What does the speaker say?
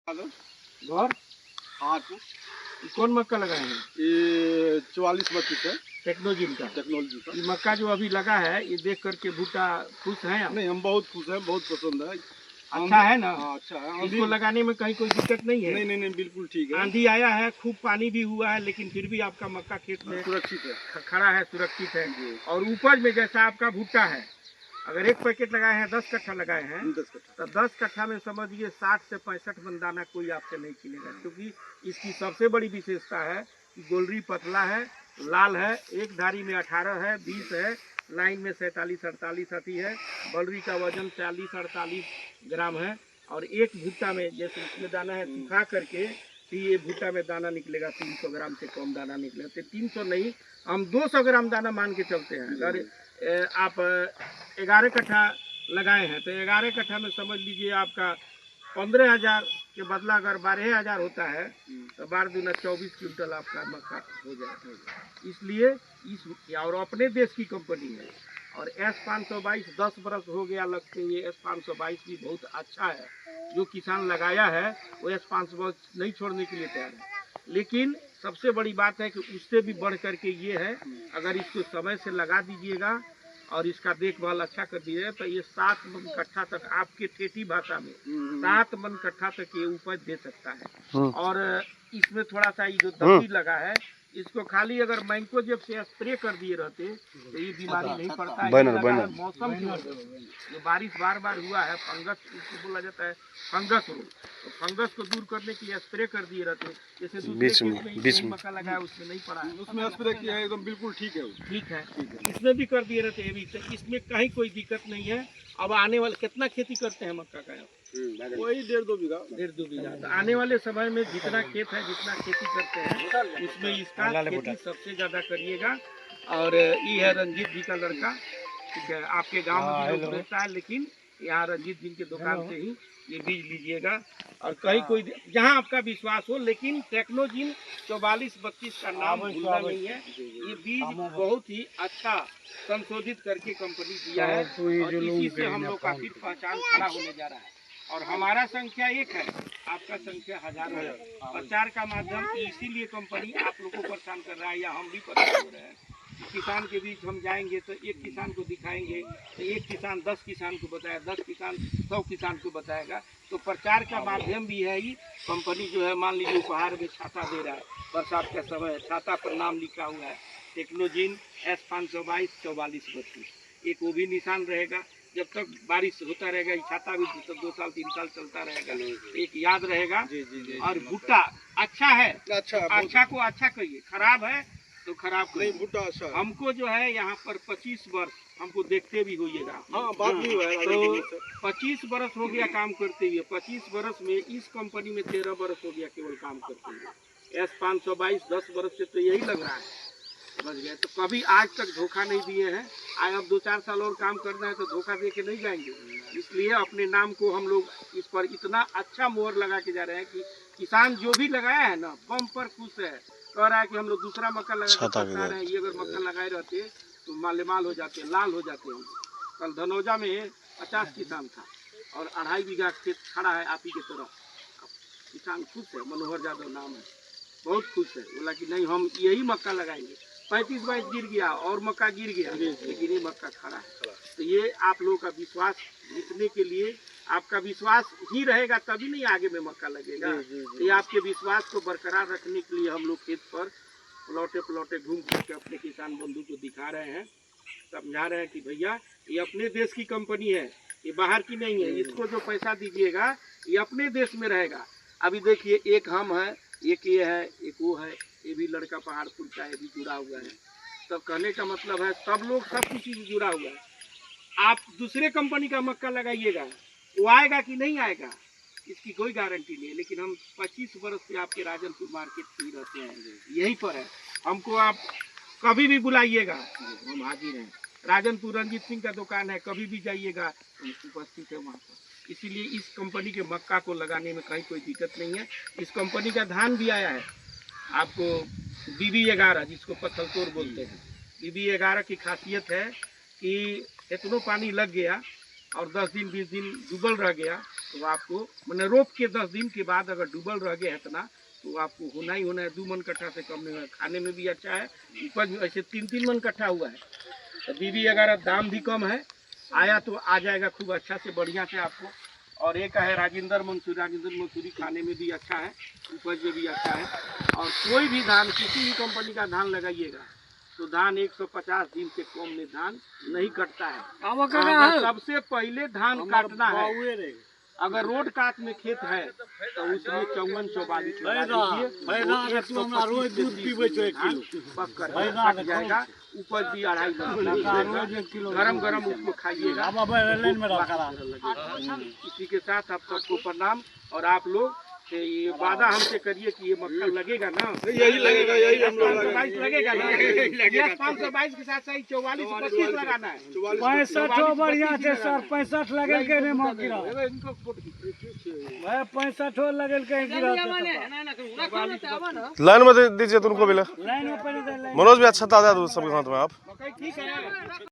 घर हाँ कौन मक्का लगाए हैं? ये 44-32 है टेक्नोलॉजी का। टेक्नोलॉजी का। ये मक्का जो अभी लगा है ये देख करके भुट्टा खुश हैं आप? नहीं, हम बहुत खुश हैं, बहुत पसंद है। अच्छा है ना? हाँ, अच्छा है। इसको लगाने में कहीं कोई दिक्कत नहीं है? नहीं, बिल्कुल ठीक है। आंधी आया है, खूब पानी भी हुआ है, लेकिन फिर भी आपका मक्का खेत में सुरक्षित है, खड़ा है, सुरक्षित है। और उपज में जैसा आपका भुट्टा है, अगर एक पैकेट लगाए हैं 10 कट्ठा लगाए हैं 10 कट्ठा, तो 10 कट्ठा में समझिए 60 से 65 मन दाना कोई आपसे नहीं खिलेगा, क्योंकि इसकी सबसे बड़ी विशेषता है कि गोलरी पतला है, लाल है, एक धारी में 18 है, 20 है, लाइन में 47-48 आती है। बलरी का वजन 40-48 ग्राम है। और एक भुट्टा में जैसे इसमें दाना है सुखा करके, तो ये भुट्टा में दाना निकलेगा 300 ग्राम से कम दाना निकलेगा। तो 300 नहीं, हम 200 ग्राम दाना मान के चलते हैं। अगर आप 11 कट्ठा लगाए हैं तो 11 कट्ठा में समझ लीजिए आपका 15,000 के बदला अगर 12,000 होता है तो 12 दूना 24 क्विंटल आपका मक्का हो जाएगा। इसलिए इस और अपने देश की कंपनी है। और S522 10 बरस हो गया लगते हुए, S522 भी बहुत अच्छा है। जो किसान लगाया है वो S522 नहीं छोड़ने के लिए तैयार है। लेकिन सबसे बड़ी बात है कि उससे भी बढ़ करके ये है, अगर इसको समय से लगा दीजिएगा और इसका देखभाल अच्छा कर दीजिएगा तो ये 7 मन कट्ठा तक आपके ठेठी भाषा में 7 मन कट्ठा तक ये उपज दे सकता है। और इसमें थोड़ा सा ये जो दबी लगा है, इसको खाली अगर मैंको जब से स्प्रे कर दिए रहते तो ये बीमारी नहीं पड़ता है। मौसम की वजह से जो बारिश बार बार हुआ है, फंगस इसको बोला जाता है, फंगस रोग, तो फंगस को दूर करने के लिए स्प्रे कर दिए रहते। जैसे दूसरे खेत में मक्का लगाया उसमें नहीं पड़ा है, उसमें स्प्रे किया है, एकदम बिल्कुल ठीक है। ठीक है, इसमें भी कर दिए रहते हैं। तो इसमें कहीं कोई दिक्कत नहीं है। अब आने वाले कितना खेती करते हैं मक्का का? वही 1.5-2 बीघा। 1.5-2 बीघा। तो आने वाले समय में जितना खेत है, जितना खेती करते हैं, उसमें इसका खेती सबसे ज्यादा करिएगा। और ये है रंजीत जी का लड़का, ठीक है, आपके गांव में भी लोग रहता है, लेकिन यहाँ रंजीत जी की दुकान से ही ये बीज लीजिएगा। और कहीं कोई जहाँ आपका विश्वास हो, लेकिन टेक्नोजिन 44-32 का नाम भूलना नहीं है। ये बीज बहुत ही अच्छा संशोधित करके कंपनी दिया है और इसी से हम लोग का फिर पहचान खड़ा होने जा रहा है। और हमारा संख्या 1 है, आपका संख्या 1000 है। प्रचार का माध्यम इसीलिए कंपनी आप लोगों को परेशान कर रहा है, या हम भी परेशान हो रहे हैं। किसान के बीच हम जाएंगे तो एक किसान को दिखाएंगे, तो एक किसान 10 किसान को बताया, 10 किसान 100 किसान को बताएगा। तो प्रचार का माध्यम भी है ही। कंपनी जो है, मान लीजिए उपहार में छाता दे रहा है, बरसात का समय है, छाता पर नाम लिखा हुआ है टेक्नोजिन S522 4432, एक वो भी निशान रहेगा। जब तक बारिश होता रहेगा, छाता भी तो 2 साल 3 साल चलता रहेगा, एक याद रहेगा। और भुट्टा अच्छा है, अच्छा को अच्छा कहिए, खराब है तो खराब नहीं, भुट्टा अच्छा है। हमको जो है यहाँ पर 25 वर्ष हमको देखते भी होइएगा। हाँ, बात नहीं हुआ है। तो 25 वर्ष हो गया काम करते हुए। 25 वर्ष में इस कंपनी में 13 वर्ष हो गया केवल काम करते हुए। S522 10 वर्ष से तो यही लग रहा है, समझ गए? तो कभी आज तक धोखा नहीं दिए हैं। आज अब 2-4 साल और काम करना है तो धोखा दे के नहीं जाएंगे। इसलिए अपने नाम को हम लोग इस पर इतना अच्छा मोहर लगा के जा रहे हैं कि किसान जो भी लगाया है ना, बम पर खुश है, कह रहा है कि हम लोग दूसरा मक्का लगा रहे हैं, ये अगर मक्का लगाए रहते तो मालेमाल हो जाते, लाल हो जाते हैं। कल धनौजा में 50 किसान था और 2.5 बीघा खेत खड़ा है आप ही की तरफ। किसान खुश है, मनोहर यादव नाम है, बहुत खुश है। बोला कि नहीं, हम यही मक्का लगाएंगे। 35-22 गिर गया और मक्का गिर गया, लेकिन ये मक्का खड़ा है। तो ये आप लोगों का विश्वास जीतने के लिए, आपका विश्वास ही रहेगा तभी नहीं आगे में मक्का लगेगा। तो ये आपके विश्वास को बरकरार रखने के लिए हम लोग खेत पर प्लॉटे घूम करके अपने किसान बंधु को दिखा रहे हैं, समझा रहे हैं कि भैया ये अपने देश की कंपनी है, ये बाहर की नहीं है। इसको जो पैसा दीजिएगा ये अपने देश में रहेगा। अभी देखिए, एक हम है, एक ये है, एक वो है, ये भी लड़का पहाड़पुर का, ये भी जुड़ा हुआ है। तब कहने का मतलब है सब लोग सब किसी से जुड़ा हुआ है। आप दूसरे कंपनी का मक्का लगाइएगा, वो आएगा कि नहीं आएगा इसकी कोई गारंटी नहीं है। लेकिन हम 25 वर्ष से आपके राजनपुर मार्केट से ही रहते हैं, यहीं पर है। हमको आप कभी भी बुलाइएगा, हम हाजिर हैं। राजनपुर रंजीत सिंह का दुकान है, कभी भी जाइएगा हम उपस्थित है वहाँ पर। इसीलिए इस कंपनी के मक्का को लगाने में कहीं कोई दिक्कत नहीं है। इस कंपनी का धान भी आया है आपको, BB11, जिसको पत्थल तोड़ बोलते हैं। BB11 की खासियत है कि इतना पानी लग गया और 10 दिन 20 दिन डूबल रह गया तो आपको मैंने रोप के 10 दिन के बाद अगर डूबल रह गया इतना तो आपको होना ही होना है। 2 मन कट्ठा से कम नहीं है, खाने में भी अच्छा है, उपज भी ऐसे 3-3 मन कट्ठा हुआ है। तो बीबी अगर दाम भी कम है आया तो आ जाएगा खूब अच्छा से बढ़िया से आपको। और एक है राजेंद्र मंसूरी खाने में भी अच्छा है, उपज में भी अच्छा है। और कोई भी धान किसी भी कंपनी का धान लगाइएगा तो धान 150 दिन से कम में धान नहीं कटता है। अगर सबसे पहले धान काटना है, अगर रोड काट में खेत है तो उसमें 54-44 पक कर कट जाएगा। उपज भी 2.5 किलो गरम गरम उसको खाइएगा। इसी के साथ आप सबको प्रणाम। और आप लोग ये वादा हमसे करिए कि ये मक्खन लगेगा ना, यही लगेगा, यही हम लोग 522 लगेगा ना, ये 522 के साथ सही 44-25 लगाना है। 65 बढ़िया है सर, 65 लगल के नहीं मार गिरा, 65 लगल के गिरा। लाइन में दीजिए तुमको भी। लाइन में पहले मनोज भी अच्छा ताजा दूध सबके हाथ में आप। ठीक है।